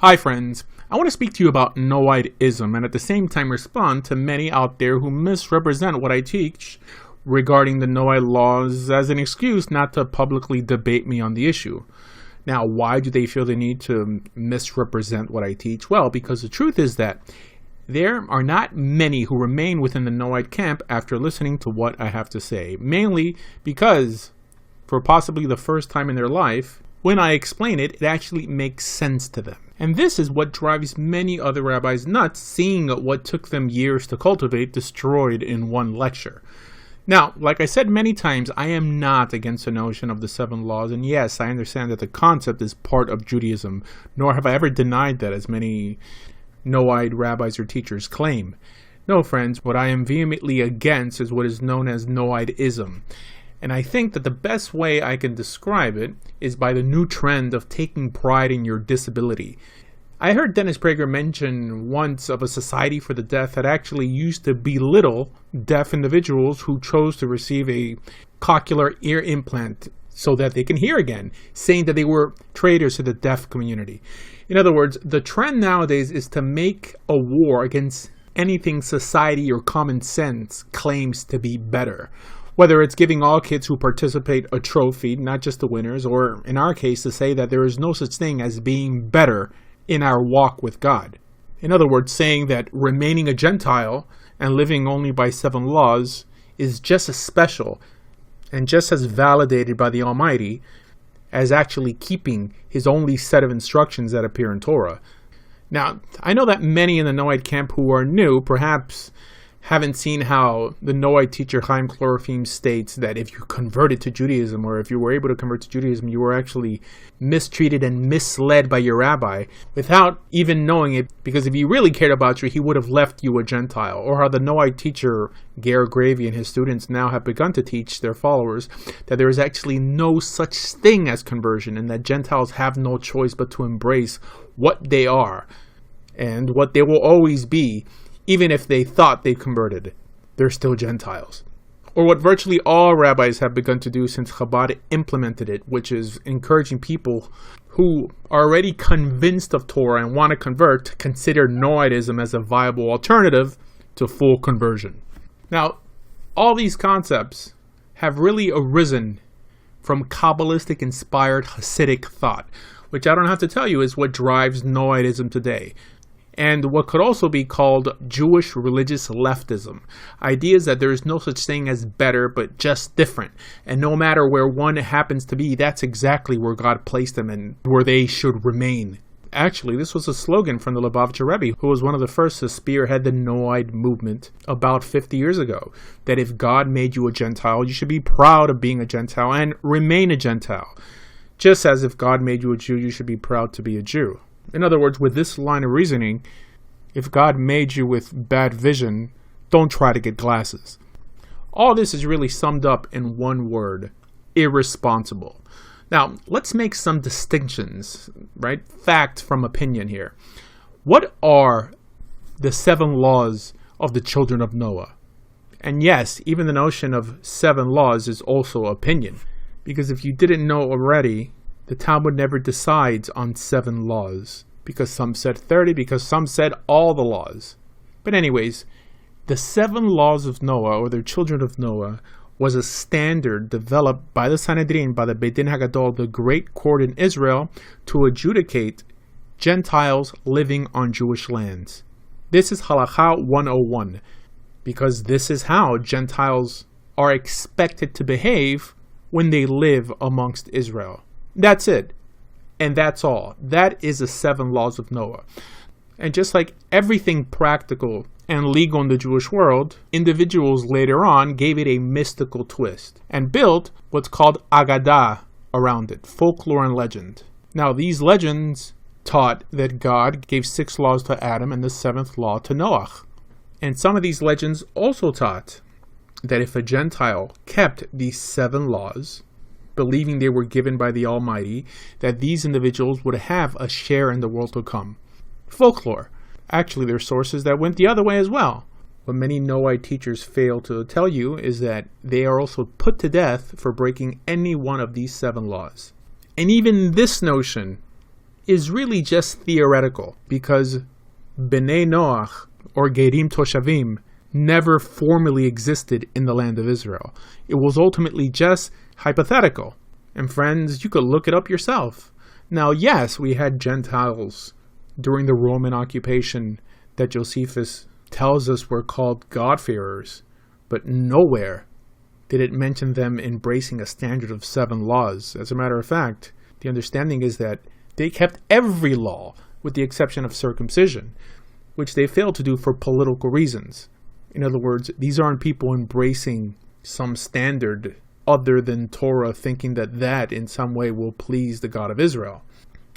Hi friends, I want to speak to you about Noahideism and at the same time respond to many out there who misrepresent what I teach regarding the Noahide laws as an excuse not to publicly debate me on the issue. Now, why do they feel the need to misrepresent what I teach? Well, because the truth is that there are not many who remain within the Noahide camp after listening to what I have to say, mainly because, for possibly the first time in their life, when I explain it, it actually makes sense to them. And this is what drives many other rabbis nuts, seeing what took them years to cultivate destroyed in one lecture. Now, like I said many times, I am not against the notion of the 7 laws, and yes, I understand that the concept is part of Judaism, nor have I ever denied that as many Noahide rabbis or teachers claim. No, friends, what I am vehemently against is what is known as Noahideism. And I think that the best way I can describe it is by the new trend of taking pride in your disability. I heard Dennis Prager mention once of a society for the deaf that actually used to belittle deaf individuals who chose to receive a cochlear ear implant so that they can hear again, saying that they were traitors to the deaf community. In other words, the trend nowadays is to make a war against anything society or common sense claims to be better. Whether it's giving all kids who participate a trophy, not just the winners, or in our case to say that there is no such thing as being better in our walk with God. In other words, saying that remaining a Gentile and living only by 7 laws is just as special and just as validated by the Almighty as actually keeping His only set of instructions that appear in Torah. Now, I know that many in the Noahide camp who are new perhaps haven't seen how the Noahide teacher Chaim Chlorophim states that if you converted to Judaism, or if you were able to convert to Judaism, you were actually mistreated and misled by your rabbi without even knowing it, because if he really cared about you, he would have left you a Gentile. Or how the Noahide teacher Ger Gravy and his students now have begun to teach their followers that there is actually no such thing as conversion, and that Gentiles have no choice but to embrace what they are and what they will always be. Even if they thought they converted, they're still Gentiles. Or what virtually all rabbis have begun to do since Chabad implemented it, which is encouraging people who are already convinced of Torah and want to convert to consider Noahidism as a viable alternative to full conversion. Now, all these concepts have really arisen from Kabbalistic-inspired Hasidic thought, which I don't have to tell you is what drives Noahidism today. And what could also be called Jewish religious leftism. Ideas that there is no such thing as better, but just different. And no matter where one happens to be, that's exactly where God placed them and where they should remain. Actually, this was a slogan from the Lubavitcher Rebbe, who was one of the first to spearhead the Noahide movement about 50 years ago. That if God made you a Gentile, you should be proud of being a Gentile and remain a Gentile. Just as if God made you a Jew, you should be proud to be a Jew. In other words, with this line of reasoning, if God made you with bad vision, don't try to get glasses. All this is really summed up in one word: irresponsible. Now, let's make some distinctions, right? Fact from opinion here. What are the 7 laws of the children of Noah? And yes, even the notion of 7 laws is also opinion. Because if you didn't know already, the Talmud never decides on 7 laws, because some said 30, because some said all the laws. But anyways, the 7 laws of Noah, or the children of Noah, was a standard developed by the Sanhedrin, by the Beit Din HaGadol, the great court in Israel, to adjudicate Gentiles living on Jewish lands. This is Halakha 101, because this is how Gentiles are expected to behave when they live amongst Israel. That's it. And that's all. That is the 7 laws of Noah. And just like everything practical and legal in the Jewish world, individuals later on gave it a mystical twist and built what's called Agadah around it, folklore and legend. Now, these legends taught that God gave 6 laws to Adam and the 7th law to Noah. And some of these legends also taught that if a Gentile kept these 7 laws, believing they were given by the Almighty, that these individuals would have a share in the world to come. Folklore. Actually, there are sources that went the other way as well. What many Noahide teachers fail to tell you is that they are also put to death for breaking any one of these 7 laws. And even this notion is really just theoretical, because Bnei Noach, or Gerim Toshavim, never formally existed in the land of Israel. It was ultimately just hypothetical. And friends, you could look it up yourself. Now, yes, we had Gentiles during the Roman occupation that Josephus tells us were called God-fearers, but nowhere did it mention them embracing a standard of 7 laws. As a matter of fact, the understanding is that they kept every law with the exception of circumcision, which they failed to do for political reasons. In other words, these aren't people embracing some standard other than Torah, thinking that that in some way will please the God of Israel.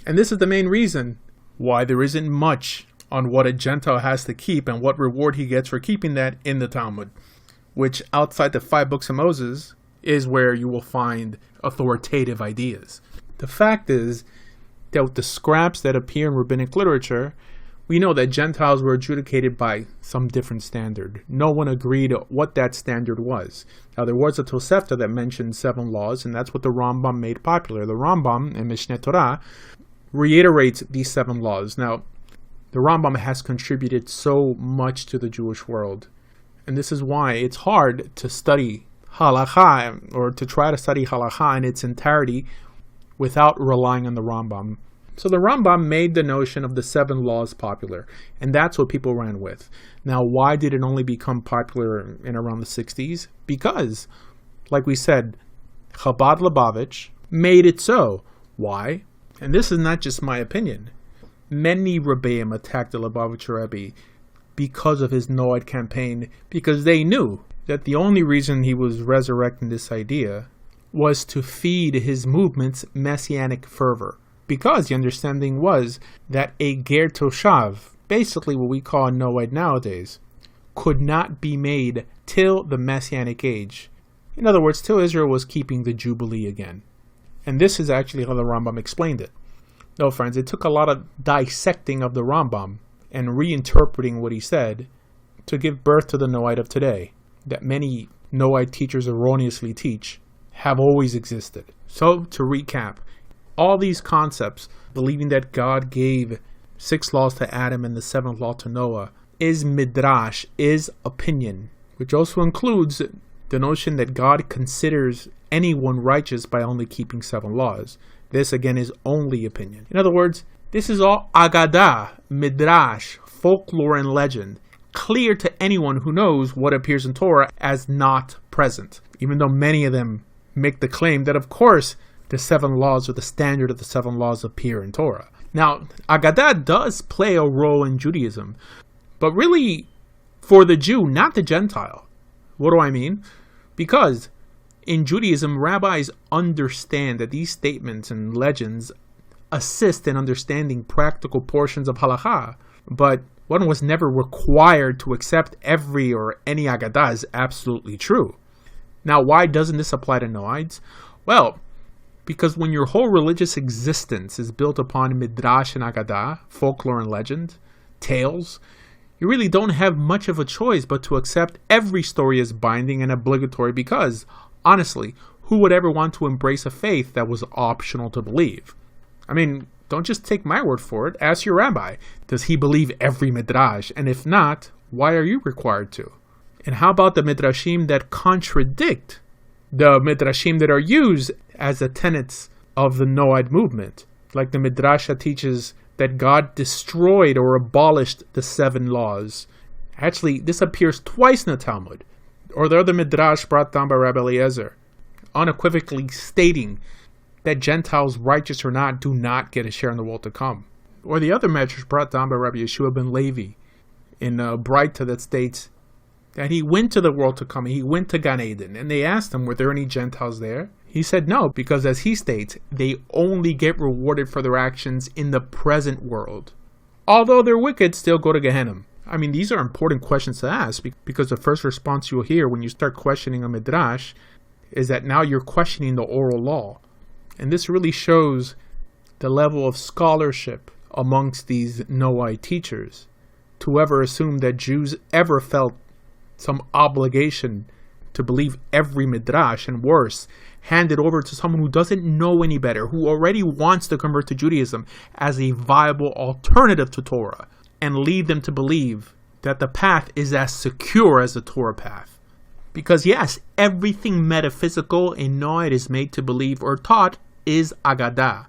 And this is the main reason why there isn't much on what a Gentile has to keep and what reward he gets for keeping that in the Talmud, which outside the 5 books of Moses is where you will find authoritative ideas. The fact is that with the scraps that appear in rabbinic literature, we know that Gentiles were adjudicated by some different standard. No one agreed what that standard was. Now, there was a Tosefta that mentioned 7 laws, and that's what the Rambam made popular. The Rambam in Mishneh Torah reiterates these 7 laws. Now, the Rambam has contributed so much to the Jewish world, and this is why it's hard to study halakha, or to try to study halakha in its entirety without relying on the Rambam. So the Rambam made the notion of the 7 laws popular, and that's what people ran with. Now, why did it only become popular in around the 60s? Because, like we said, Chabad Lubavitch made it so. Why? And this is not just my opinion. Many Rebbeim attacked the Lubavitcher Rebbe because of his Noahide campaign, because they knew that the only reason he was resurrecting this idea was to feed his movement's messianic fervor. Because the understanding was that a ger toshav, basically what we call a Noahide nowadays, could not be made till the Messianic age. In other words, till Israel was keeping the Jubilee again. And this is actually how the Rambam explained it. No, friends, it took a lot of dissecting of the Rambam and reinterpreting what he said to give birth to the Noahide of today, that many Noahide teachers erroneously teach have always existed. So, to recap, all these concepts, believing that God gave 6 laws to Adam and the 7th law to Noah, is midrash, is opinion, which also includes the notion that God considers anyone righteous by only keeping 7 laws. This, again, is only opinion. In other words, this is all agadah, midrash, folklore and legend, clear to anyone who knows what appears in Torah as not present, even though many of them make the claim that, of course, the 7 laws or the standard of the 7 laws appear in Torah. Now, Agadah does play a role in Judaism, but really for the Jew, not the Gentile. What do I mean? Because in Judaism, rabbis understand that these statements and legends assist in understanding practical portions of halakha, but one was never required to accept every or any Agadah as absolutely true. Now, why doesn't this apply to Noahides? Well, because when your whole religious existence is built upon midrash and agadah, folklore and legend, tales, you really don't have much of a choice but to accept every story as binding and obligatory, because, honestly, who would ever want to embrace a faith that was optional to believe? I mean, don't just take my word for it. Ask your rabbi. Does he believe every midrash? And if not, why are you required to? And how about the midrashim that contradict the midrashim that are used as the tenets of the Noahide movement? Like the midrash that teaches that God destroyed or abolished the 7 laws. Actually, this appears twice in the Talmud. Or the other midrash brought down by Rabbi Asher, unequivocally stating that Gentiles, righteous or not, do not get a share in the world to come. Or the other midrash brought down by Rabbi Yeshua ben Levi in Breita that states that he went to the world to come, he went to Gan Eden, and they asked him, were there any Gentiles there? He said no, because as he states, they only get rewarded for their actions in the present world. Although they're wicked, still go to Gehenna. I mean, these are important questions to ask, because the first response you'll hear when you start questioning a midrash is that now you're questioning the oral law. And this really shows the level of scholarship amongst these Noahide teachers to ever assume that Jews ever felt some obligation to believe every midrash, and worse, hand it over to someone who doesn't know any better, who already wants to convert to Judaism as a viable alternative to Torah, and lead them to believe that the path is as secure as the Torah path. Because yes, everything metaphysical a Noahide is made to believe or taught is Agadah,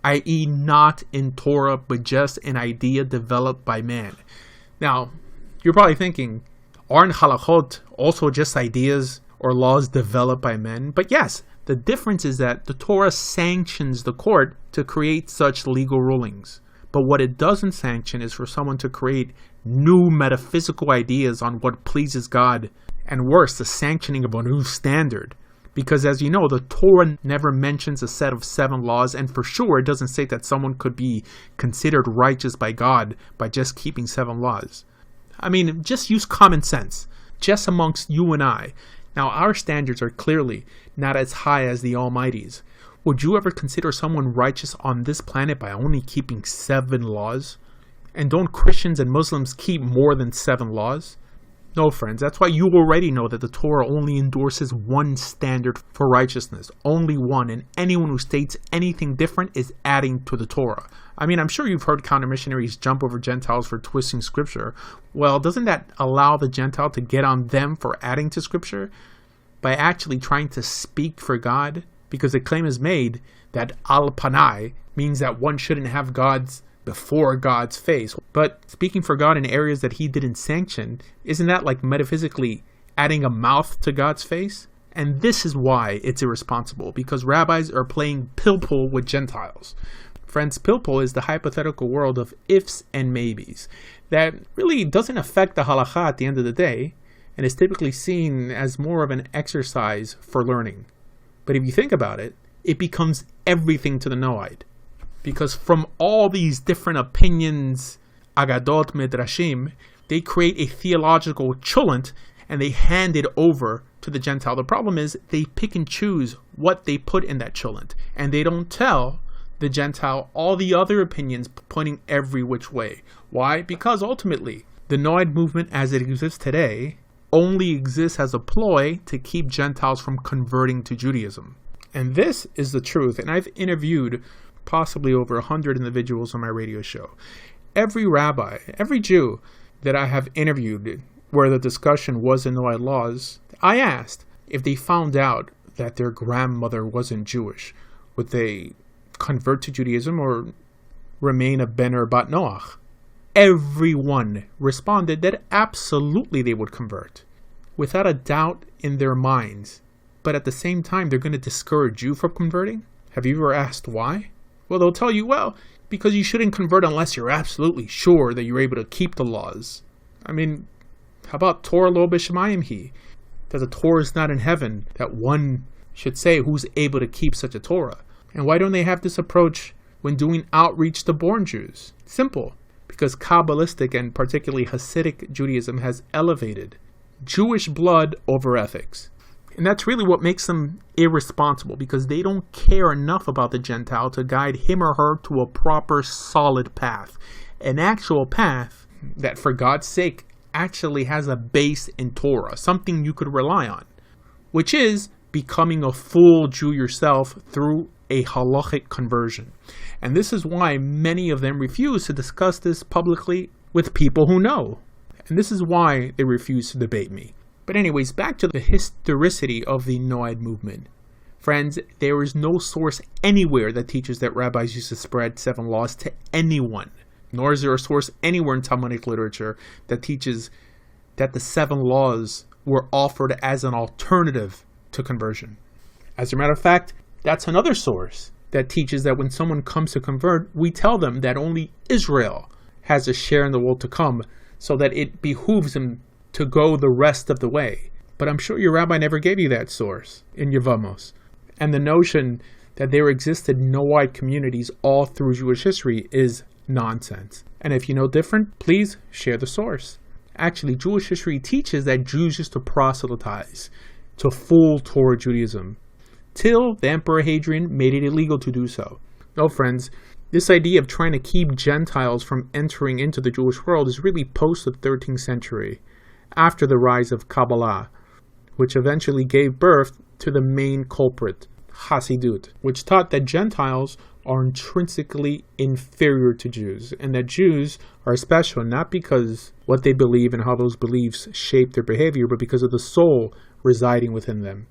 i.e. not in Torah, but just an idea developed by man. Now, you're probably thinking, aren't halachot also just ideas or laws developed by men? But yes, the difference is that the Torah sanctions the court to create such legal rulings. But what it doesn't sanction is for someone to create new metaphysical ideas on what pleases God, and worse, the sanctioning of a new standard. Because as you know, the Torah never mentions a set of 7 laws, and for sure it doesn't say that someone could be considered righteous by God by just keeping 7 laws. I mean, just use common sense, just amongst you and I. Now, our standards are clearly not as high as the Almighty's. Would you ever consider someone righteous on this planet by only keeping 7 laws? And don't Christians and Muslims keep more than 7 laws? No, friends, that's why you already know that the Torah only endorses one standard for righteousness, only one, and anyone who states anything different is adding to the Torah. I mean, I'm sure you've heard counter-missionaries jump over Gentiles for twisting Scripture. Well, doesn't that allow the Gentile to get on them for adding to Scripture? By actually trying to speak for God? Because the claim is made that al-panai means that one shouldn't have God's before God's face. But speaking for God in areas that he didn't sanction, isn't that like metaphysically adding a mouth to God's face? And this is why it's irresponsible, because rabbis are playing pilpul with Gentiles. Friends, pilpul is the hypothetical world of ifs and maybes that really doesn't affect the halakha at the end of the day, and is typically seen as more of an exercise for learning. But if you think about it, it becomes everything to the Noahide. Because from all these different opinions, agadot, midrashim, they create a theological cholent and they hand it over to the Gentile. The problem is they pick and choose what they put in that cholent, and they don't tell the Gentile all the other opinions pointing every which way. Why? Because ultimately, the Noahide movement as it exists today only exists as a ploy to keep Gentiles from converting to Judaism. And this is the truth, and I've interviewed possibly over 100 individuals on my radio show. Every rabbi, every Jew that I have interviewed where the discussion was in Noahide laws, I asked if they found out that their grandmother wasn't Jewish, would they convert to Judaism or remain a Bener Bat Noach? Everyone responded that absolutely they would convert, without a doubt in their minds. But at the same time, they're going to discourage you from converting? Have you ever asked why? Well, they'll tell you, well, because you shouldn't convert unless you're absolutely sure that you're able to keep the laws. I mean, how about Torah lo b'shamayim hi? That the Torah is not in heaven, that one should say who's able to keep such a Torah. And why don't they have this approach when doing outreach to born Jews? Simple. Because Kabbalistic and particularly Hasidic Judaism has elevated Jewish blood over ethics. And that's really what makes them irresponsible, because they don't care enough about the Gentile to guide him or her to a proper, solid path. An actual path that, for God's sake, actually has a base in Torah, something you could rely on, which is becoming a full Jew yourself through a halachic conversion. And this is why many of them refuse to discuss this publicly with people who know. And this is why they refuse to debate me. But anyways, back to the historicity of the Noahide movement. Friends, there is no source anywhere that teaches that rabbis used to spread 7 laws to anyone. Nor is there a source anywhere in Talmudic literature that teaches that the 7 laws were offered as an alternative to conversion. As a matter of fact, that's another source that teaches that when someone comes to convert, we tell them that only Israel has a share in the world to come, so that it behooves them to go the rest of the way. But I'm sure your rabbi never gave you that source in Yevamos. And the notion that there existed Noahide communities all through Jewish history is nonsense. And if you know different, please share the source. Actually, Jewish history teaches that Jews used to proselytize to full Torah Judaism, till the Emperor Hadrian made it illegal to do so. No, friends, this idea of trying to keep Gentiles from entering into the Jewish world is really post the 13th century, after the rise of Kabbalah, which eventually gave birth to the main culprit, Hasidut, which taught that Gentiles are intrinsically inferior to Jews, and that Jews are special not because what they believe and how those beliefs shape their behavior, but because of the soul residing within them.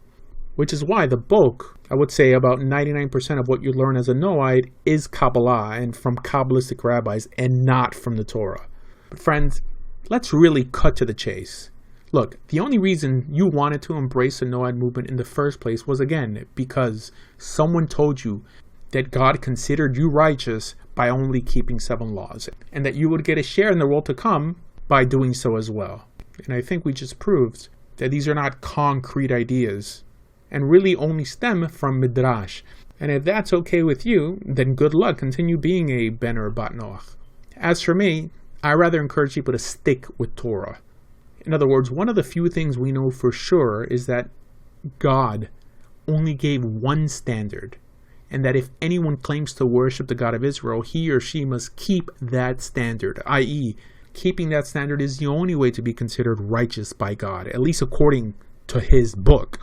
Which is why the bulk, I would say about 99% of what you learn as a Noahide, is Kabbalah and from Kabbalistic rabbis and not from the Torah. But friends, let's really cut to the chase. Look, the only reason you wanted to embrace the Noahide movement in the first place was, again, because someone told you that God considered you righteous by only keeping 7 laws, and that you would get a share in the world to come by doing so as well. And I think we just proved that these are not concrete ideas, and really only stem from Midrash. And if that's okay with you, then good luck, continue being a Ben or Bat Noach. As for me, I rather encourage people to stick with Torah. In other words, one of the few things we know for sure is that God only gave one standard, and that if anyone claims to worship the God of Israel, he or she must keep that standard, i.e., keeping that standard is the only way to be considered righteous by God, at least according to his book.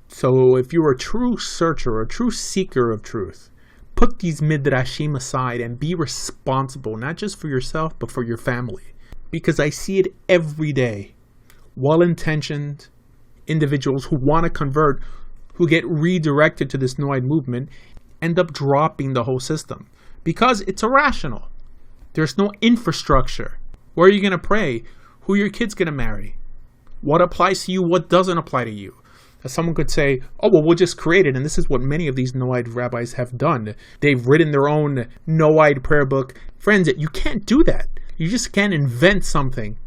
So if you're a true searcher, a true seeker of truth, put these midrashim aside and be responsible, not just for yourself, but for your family. Because I see it every day. Well-intentioned individuals who want to convert, who get redirected to this Noahide movement, end up dropping the whole system. Because it's irrational. There's no infrastructure. Where are you going to pray? Who are your kids going to marry? What applies to you? What doesn't apply to you? Someone could say, oh, well, we'll just create it. And this is what many of these Noahide rabbis have done. They've written their own Noahide prayer book. Friends, you can't do that. You just can't invent something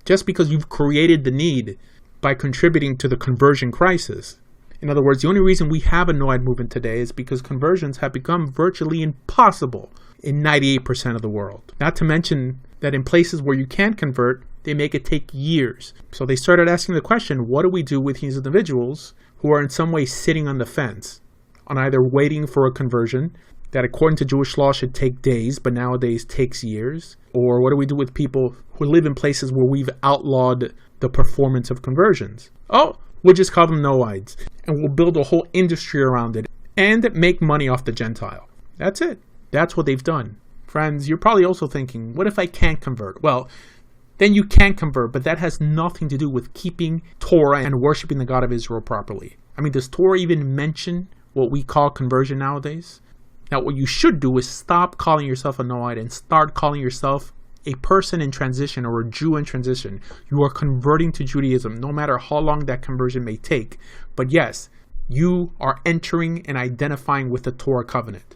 just because you've created the need by contributing to the conversion crisis. In other words, the only reason we have a Noahide movement today is because conversions have become virtually impossible in 98% of the world. Not to mention that in places where you can't convert, they make it take years. So they started asking the question, what do we do with these individuals who are in some way sitting on the fence, on either waiting for a conversion that according to Jewish law should take days, but nowadays takes years? Or what do we do with people who live in places where we've outlawed the performance of conversions? Oh, we'll just call them Noahides, and we'll build a whole industry around it and make money off the Gentile. That's it. That's what they've done. Friends, you're probably also thinking, what if I can't convert? Well, then you can convert, but that has nothing to do with keeping Torah and worshiping the God of Israel properly. I mean, does Torah even mention what we call conversion nowadays? Now, what you should do is stop calling yourself a Noahide and start calling yourself a person in transition or a Jew in transition. You are converting to Judaism, no matter how long that conversion may take. But yes, you are entering and identifying with the Torah covenant.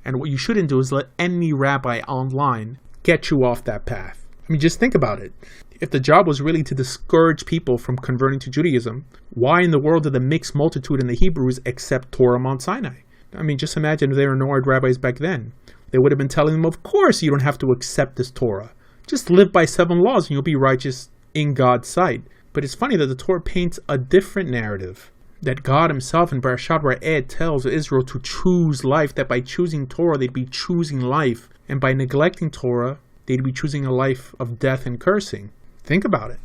And what you shouldn't do is let any rabbi online get you off that path. I mean, just think about it. If the job was really to discourage people from converting to Judaism, why in the world did the mixed multitude in the Hebrews accept Torah Mount Sinai? I mean, just imagine if there were Noahide rabbis back then. They would have been telling them, of course you don't have to accept this Torah. Just live by 7 laws and you'll be righteous in God's sight. But it's funny that the Torah paints a different narrative. That God himself in Parashat Ra'ed tells Israel to choose life, that by choosing Torah they'd be choosing life. And by neglecting Torah, they'd be choosing a life of death and cursing. Think about it.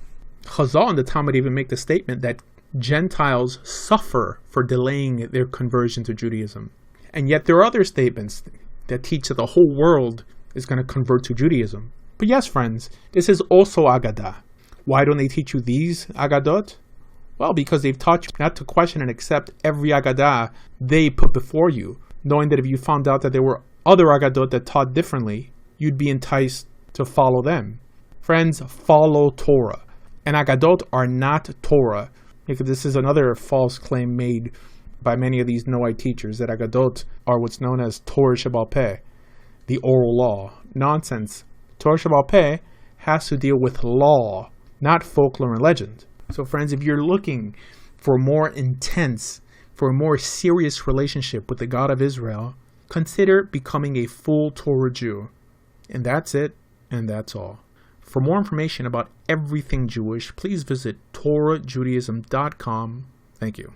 Chazal and the Talmud even make the statement that Gentiles suffer for delaying their conversion to Judaism. And yet there are other statements that teach that the whole world is going to convert to Judaism. But yes, friends, this is also Agadah. Why don't they teach you these Agadot? Well, because they've taught you not to question and accept every Agadah they put before you, knowing that if you found out that there were other Agadot that taught differently, you'd be enticed to follow them. Friends, follow Torah. And Agadot are not Torah. Because this is another false claim made by many of these Noahide teachers, that Agadot are what's known as Torah Sheba'al Peh, the oral law. Nonsense. Torah Sheba'al Peh has to deal with law, not folklore and legend. So friends, if you're looking for a more intense, for a more serious relationship with the God of Israel, consider becoming a full Torah Jew. And that's it, and that's all. For more information about everything Jewish, please visit TorahJudaism.com. Thank you.